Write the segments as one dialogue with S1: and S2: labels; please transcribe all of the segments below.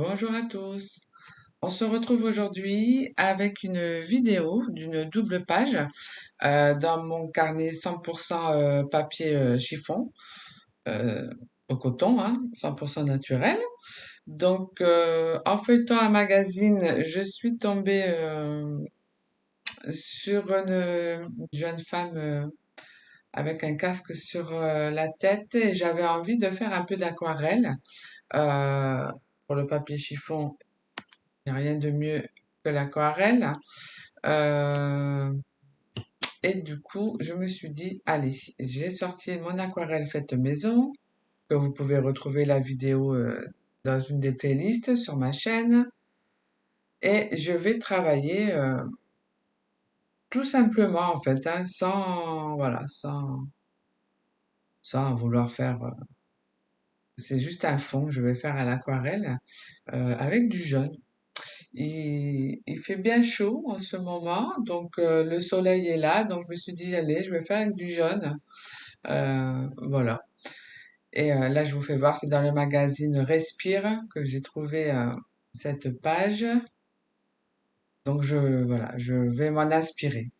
S1: Bonjour à tous. On se retrouve aujourd'hui avec une vidéo d'une double page dans mon carnet 100% papier chiffon euh, au coton, hein, 100% naturel. Donc, en feuilletant un magazine, je suis tombée sur une jeune femme avec un casque sur la tête et j'avais envie de faire un peu d'aquarelle. Euh, pour le papier chiffon, il n'y a rien de mieux que l'aquarelle. Euh, et du coup, je me suis dit, allez, j'ai sorti mon aquarelle faite maison, que vous pouvez retrouver la vidéo dans une des playlists sur ma chaîne. Et je vais travailler tout simplement, en fait, hein, sans, voilà, sans vouloir faire. C'est juste un fond que je vais faire à l'aquarelle avec du jaune. Il fait bien chaud en ce moment, donc le soleil est là, donc je me suis dit, allez, je vais faire avec du jaune. Voilà. Et là, je vous fais voir, c'est dans le magazine Respire que j'ai trouvé cette page. Donc voilà, je vais m'en inspirer.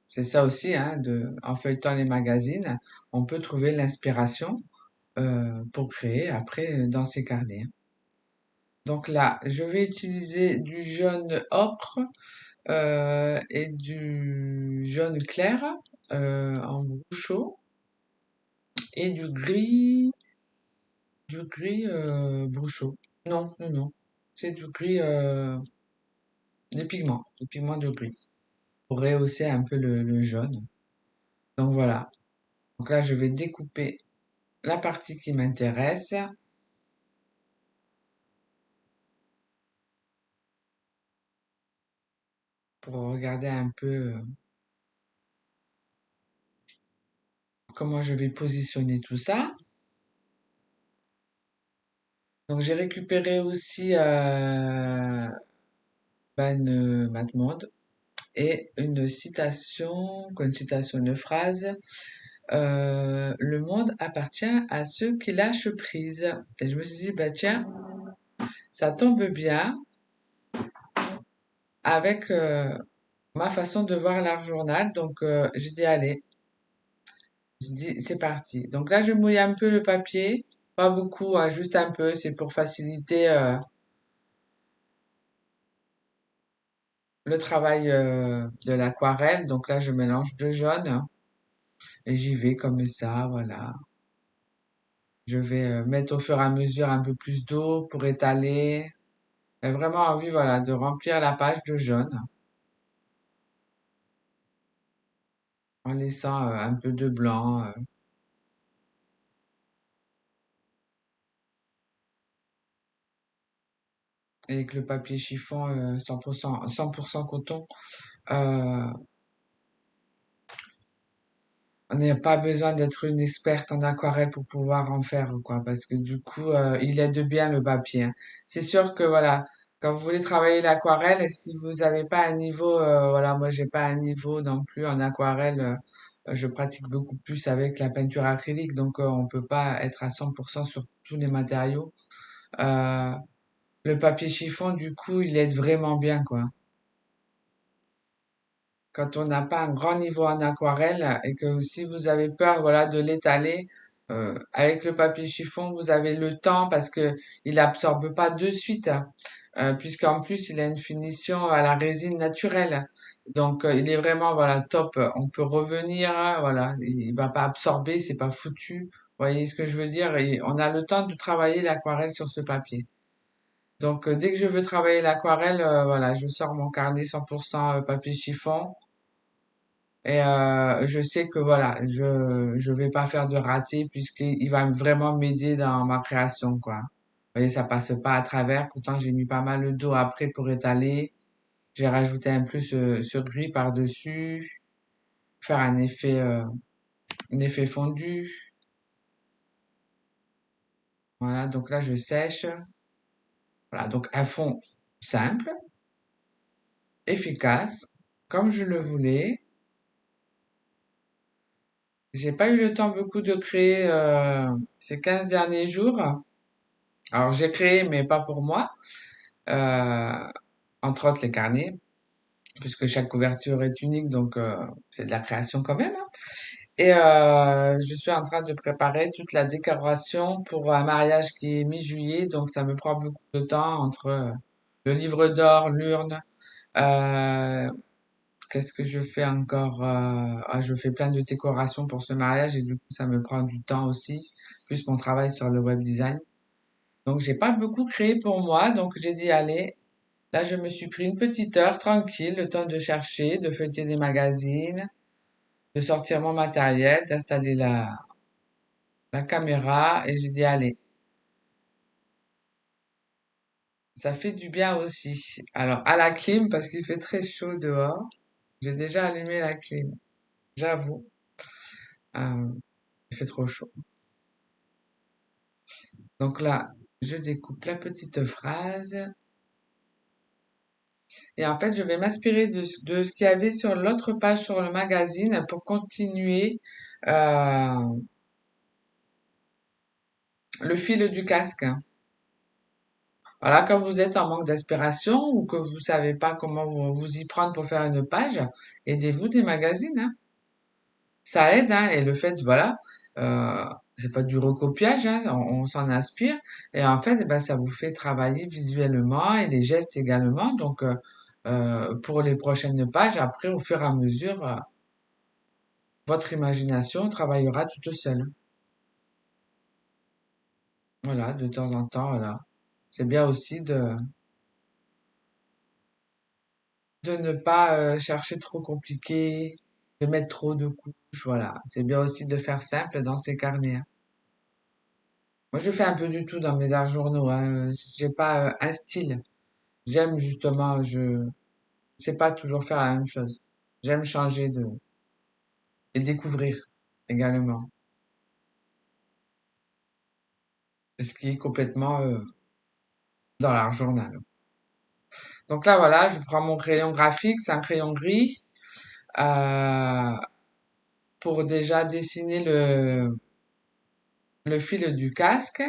S1: C'est ça aussi, hein, en feuilletant les magazines, on peut trouver l'inspiration pour créer après dans ses carnets. Donc là, je vais utiliser du jaune ocre et du jaune clair en chaud et du gris bruchot. Non, non, non. C'est du gris, des pigments de gris pour rehausser un peu le jaune. Donc voilà. Donc là, je vais découper la partie qui m'intéresse pour regarder un peu comment je vais positionner tout ça. Donc j'ai récupéré aussi une Matmonde et une citation, une phrase. Le monde appartient à ceux qui lâchent prise. Et je me suis dit, bah tiens, ça tombe bien avec ma façon de voir l'art journal. Donc j'ai dit, allez, j'ai dit, c'est parti. Donc là, je mouille un peu le papier, pas beaucoup, hein, juste un peu, c'est pour faciliter le travail de l'aquarelle. Donc là, je mélange deux jaunes et j'y vais comme ça, voilà. Je vais mettre au fur et à mesure un peu plus d'eau pour étaler. J'ai vraiment envie, voilà, de remplir la page de jaune en laissant un peu de blanc. Et avec le papier chiffon 100% coton, euh, on n'a pas besoin d'être une experte en aquarelle pour pouvoir en faire, quoi, parce que du coup, il aide bien le papier, hein. C'est sûr que, voilà, quand vous voulez travailler l'aquarelle, et si vous n'avez pas un niveau, voilà, moi, j'ai pas un niveau non plus en aquarelle, je pratique beaucoup plus avec la peinture acrylique, donc on peut pas être à 100% sur tous les matériaux. Euh, le papier chiffon, du coup, il aide vraiment bien, quoi. Quand on n'a pas un grand niveau en aquarelle et que si vous avez peur, voilà, de l'étaler, avec le papier chiffon, vous avez le temps parce que il absorbe pas de suite, hein, puisqu'en plus il a une finition à la résine naturelle. Donc il est vraiment voilà top. On peut revenir, hein, voilà, il va pas absorber, c'est pas foutu. Vous voyez ce que je veux dire? Et on a le temps de travailler l'aquarelle sur ce papier. Donc dès que je veux travailler l'aquarelle, voilà, je sors mon carnet 100% papier chiffon. Et je sais que voilà, je vais pas faire de raté puisqu'il va vraiment m'aider dans ma création, quoi. Vous voyez, ça passe pas à travers. Pourtant, j'ai mis pas mal le dos après pour étaler. J'ai rajouté un peu ce gris par-dessus, faire un effet fondu. Voilà, donc là, je sèche. Voilà, donc un fond simple, efficace, comme je le voulais. J'ai pas eu le temps beaucoup de créer ces 15 derniers jours. Alors j'ai créé, mais pas pour moi, euh, entre autres les carnets, puisque chaque couverture est unique, donc c'est de la création quand même, hein. Et je suis en train de préparer toute la décoration pour un mariage qui est mi-juillet, donc ça me prend beaucoup de temps entre le livre d'or, l'urne. euh, Qu'est-ce que je fais encore? Je fais plein de décorations pour ce mariage et du coup ça me prend du temps aussi, plus mon travail sur le web design. Donc j'ai pas beaucoup créé pour moi, donc j'ai dit allez, là je me suis pris une petite heure tranquille, le temps de chercher, de feuilleter des magazines, de sortir mon matériel, d'installer la caméra et j'ai dit allez, ça fait du bien aussi. Alors à la clim parce qu'il fait très chaud dehors. J'ai déjà allumé la clim, j'avoue. Euh, il fait trop chaud. Donc là, je découpe la petite phrase et en fait je vais m'inspirer de ce qu'il y avait sur l'autre page sur le magazine pour continuer euh, le fil du casque. Voilà, quand vous êtes en manque d'inspiration ou que vous savez pas comment vous y prendre pour faire une page, aidez-vous des magazines, hein. Ça aide, hein, et le fait, voilà, euh, c'est pas du recopiage, hein, on s'en inspire, et en fait, eh ben, ça vous fait travailler visuellement et les gestes également. Donc, pour les prochaines pages, après, au fur et à mesure, votre imagination travaillera toute seule. Voilà, de temps en temps, voilà. C'est bien aussi de ne pas chercher trop compliqué, de mettre trop de couches, voilà. C'est bien aussi de faire simple dans ses carnets, hein. Moi, je fais un peu du tout dans mes arts journaux, hein. J'ai pas un style. J'aime justement, je sais pas toujours faire la même chose. J'aime changer et découvrir également. Ce qui est complètement dans l'art journal. Donc là, voilà, je prends mon crayon graphique, c'est un crayon gris, euh, pour déjà dessiner le fil du casque.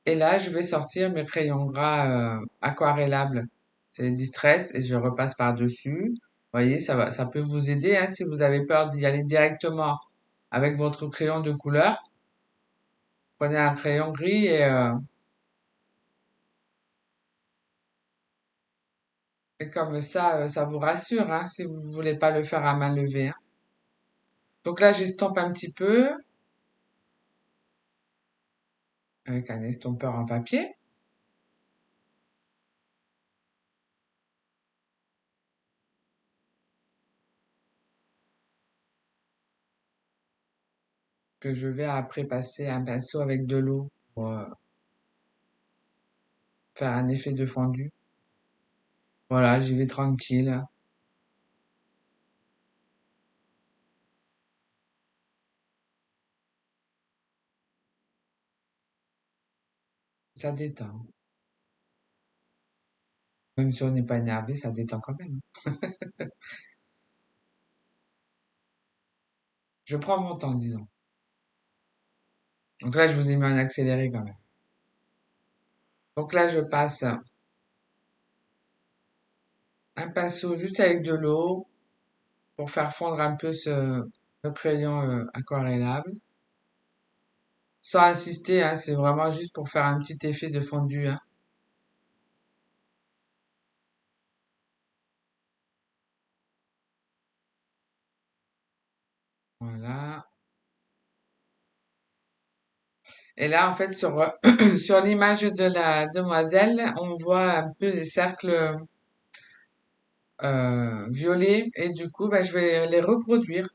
S1: Et là, je vais sortir mes crayons gras aquarellables. C'est les Distress et je repasse par-dessus. Vous voyez, ça peut vous aider, hein, si vous avez peur d'y aller directement avec votre crayon de couleur. Prenez un crayon gris et comme ça vous rassure, hein, si vous voulez pas le faire à main levée, hein. Donc là, j'estompe un petit peu avec un estompeur en papier que je vais après passer un pinceau avec de l'eau pour faire un effet de fondu. Voilà, j'y vais tranquille. Ça détend. Même si on n'est pas énervé, ça détend quand même. Je prends mon temps, disons. Donc là, je vous ai mis en accéléré quand même. Donc là, je passe un pinceau juste avec de l'eau pour faire fondre un peu le crayon aquarellable. Sans insister, hein, c'est vraiment juste pour faire un petit effet de fondu, hein. Voilà. Et là, en fait, sur l'image de la demoiselle, on voit un peu les cercles violets et du coup, bah, je vais les reproduire.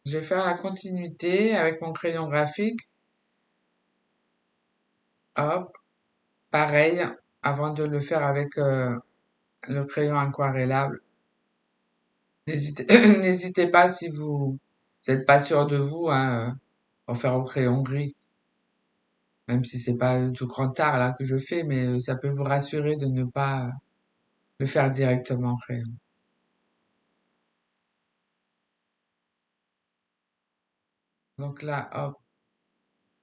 S1: Je vais faire la continuité avec mon crayon graphique. Hop, pareil, avant de le faire avec le crayon aquarellable. N'hésitez, n'hésitez pas si vous n'êtes pas sûr de vous, hein, en faire au crayon gris. Même si c'est pas tout grand art là que je fais, mais ça peut vous rassurer de ne pas le faire directement au crayon. Donc là, hop.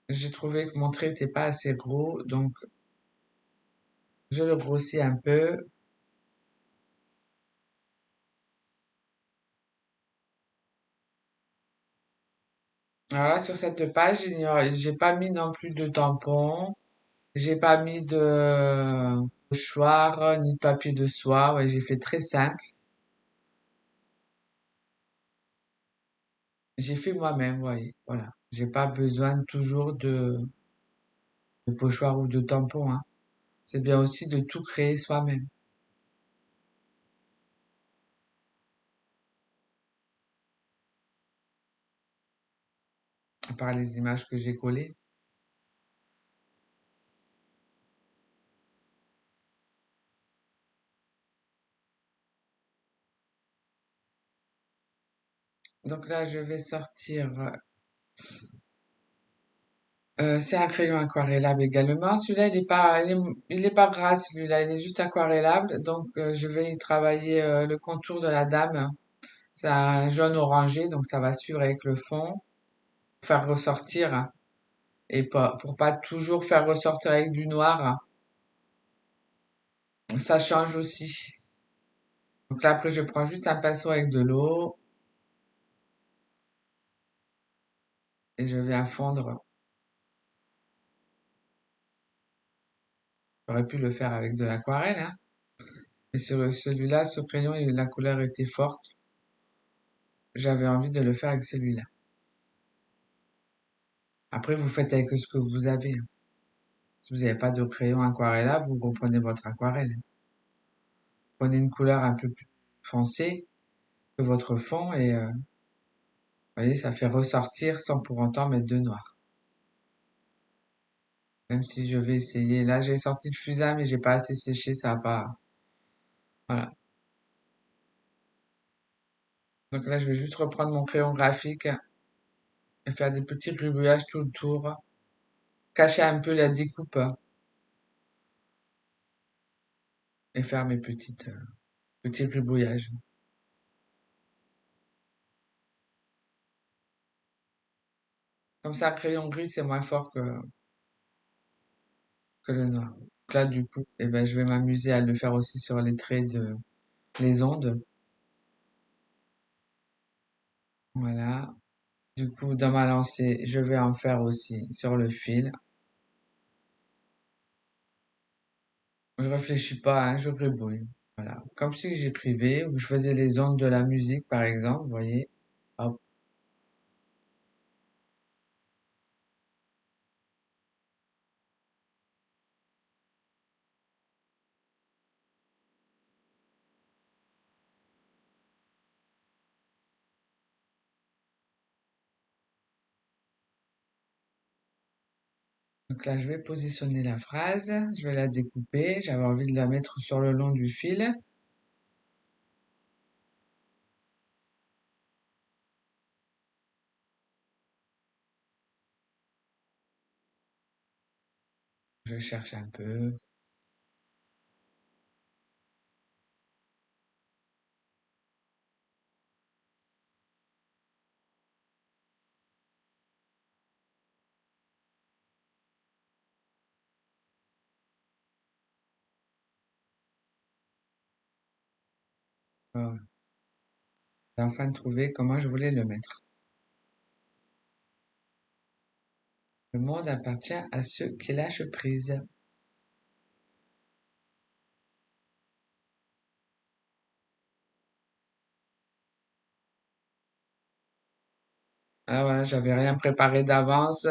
S1: J'ai trouvé que mon trait n'était pas assez gros, donc je le grossis un peu. Alors là, sur cette page, j'ai pas mis non plus de tampon, j'ai pas mis de mouchoir, ni de papier de soie. Ouais, j'ai fait très simple. J'ai fait moi-même, voyez. Voilà. J'ai pas besoin toujours de pochoir ou de tampon, hein. C'est bien aussi de tout créer soi-même. À part les images que j'ai collées. Donc là, je vais sortir. C'est un crayon aquarellable également. Celui-là, il est pas gras, celui-là, il est juste aquarellable. Donc, je vais y travailler le contour de la dame. C'est un jaune orangé, donc ça va suivre avec le fond, faire ressortir. Et pas, pour pas toujours faire ressortir avec du noir, ça change aussi. Donc là, après, je prends juste un pinceau avec de l'eau et je viens fondre. J'aurais pu le faire avec de l'aquarelle, hein. Mais sur celui-là, ce crayon, la couleur était forte. J'avais envie de le faire avec celui-là. Après, vous faites avec ce que vous avez, hein. Si vous n'avez pas de crayon aquarella, vous reprenez votre aquarelle. Prenez une couleur un peu plus foncée que votre fond et vous voyez, ça fait ressortir sans pour autant mettre de noir. Même si je vais essayer. Là, j'ai sorti le fusain, mais j'ai pas assez séché, ça va pas. Voilà. Donc là, je vais juste reprendre mon crayon graphique et faire des petits gribouillages tout le tour. Cacher un peu la découpe et faire mes petits gribouillages. Comme ça, crayon gris, c'est moins fort que le noir. Donc là, du coup, eh ben, je vais m'amuser à le faire aussi sur les traits les ondes. Voilà. Du coup, dans ma lancée, je vais en faire aussi sur le fil. Je réfléchis pas, hein, je gribouille. Voilà. Comme si j'écrivais ou je faisais les ondes de la musique, par exemple, vous voyez. Hop. Donc là, je vais positionner la phrase, je vais la découper. J'avais envie de la mettre sur le long du fil. Je cherche un peu. Voilà. J'ai enfin trouvé comment je voulais le mettre. Le monde appartient à ceux qui lâchent prise. Alors voilà, j'avais rien préparé d'avance.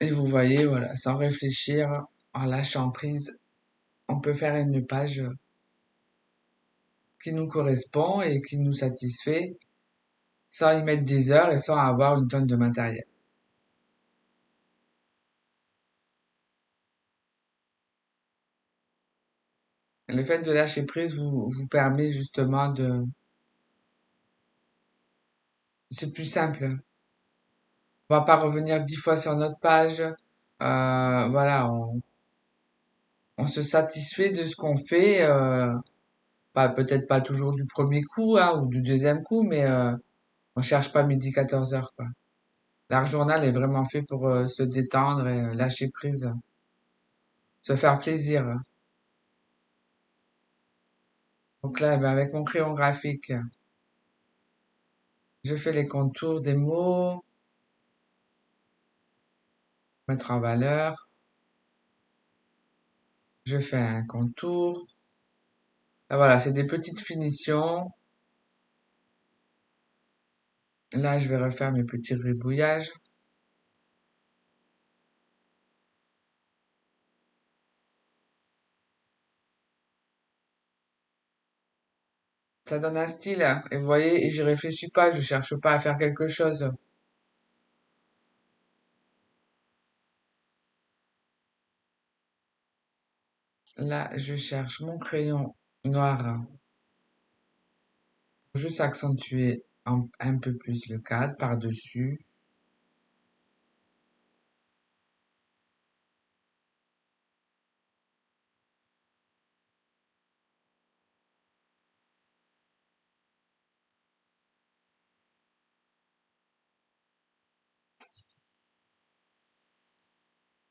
S1: Et vous voyez, voilà, sans réfléchir, en lâchant prise, on peut faire une page qui nous correspond et qui nous satisfait sans y mettre des heures et sans avoir une tonne de matériel. Le fait de lâcher prise vous permet justement c'est plus simple. On va pas revenir 10 fois sur notre page. Voilà, on se satisfait de ce qu'on fait. Pas, peut-être pas toujours du premier coup, hein, ou du deuxième coup, mais on cherche pas midi 14 heures, quoi. L'art journal est vraiment fait pour se détendre et lâcher prise, se faire plaisir. Donc là, ben, avec mon crayon graphique, je fais les contours des mots, mettre en valeur. Je fais un contour. Ah, voilà, c'est des petites finitions. Là, je vais refaire mes petits gribouillages. Ça donne un style, hein. Et vous voyez, et j'y réfléchis pas, je cherche pas à faire quelque chose. Là, je cherche mon crayon noir pour juste accentuer un peu plus le cadre par-dessus.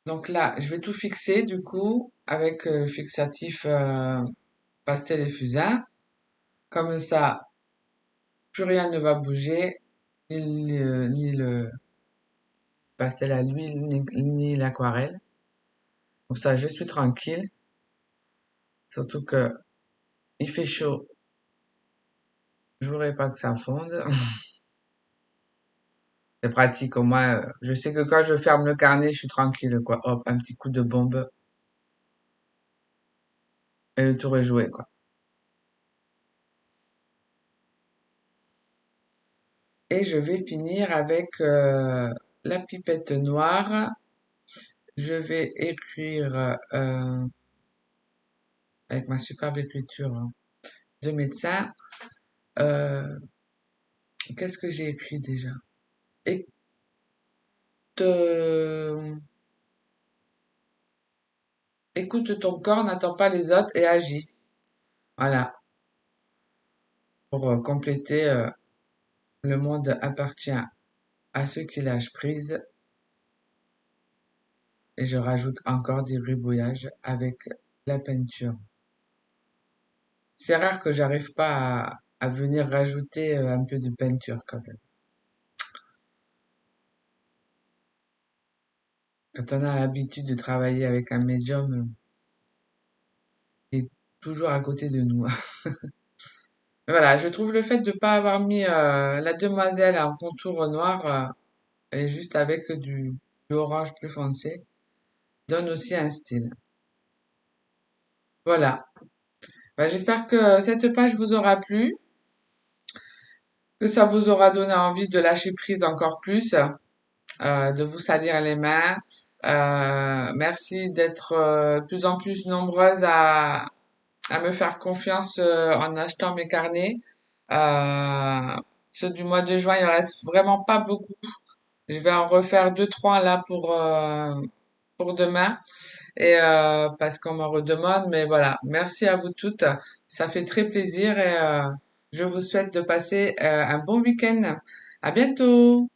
S1: Donc là, je vais tout fixer du coup avec le fixatif pastel et fusain. Comme ça, plus rien ne va bouger, ni le pastel à l'huile, ni l'aquarelle. Comme ça, je suis tranquille. Surtout que il fait chaud. Je voudrais pas que ça fonde. C'est pratique, au moins, je sais que quand je ferme le carnet, je suis tranquille, quoi. Hop, un petit coup de bombe et le tour est joué, quoi. Et je vais finir avec la pipette noire. Je vais écrire avec ma superbe écriture hein, de médecin. euh, Qu'est-ce que j'ai écrit déjà? Écoute, écoute ton corps, n'attends pas les autres et agis. Voilà, pour compléter, le monde appartient à ceux qui lâchent prise. Et je rajoute encore des gribouillages avec la peinture. C'est rare que j'arrive pas à venir rajouter un peu de peinture quand même. Quand on a l'habitude de travailler avec un médium, il est toujours à côté de nous. Mais voilà, je trouve le fait de ne pas avoir mis la demoiselle en contour noir et juste avec du orange plus foncé donne aussi un style. Voilà. Bah, j'espère que cette page vous aura plu, que ça vous aura donné envie de lâcher prise encore plus, de vous salir les mains. Merci d'être de plus en plus nombreuses à me faire confiance en achetant mes carnets. Euh, Ceux du mois de juin, il en reste vraiment pas beaucoup. Je vais en refaire deux, trois là pour demain et parce qu'on m'en redemande. Mais voilà, merci à vous toutes. Ça fait très plaisir et je vous souhaite de passer un bon week-end. À bientôt.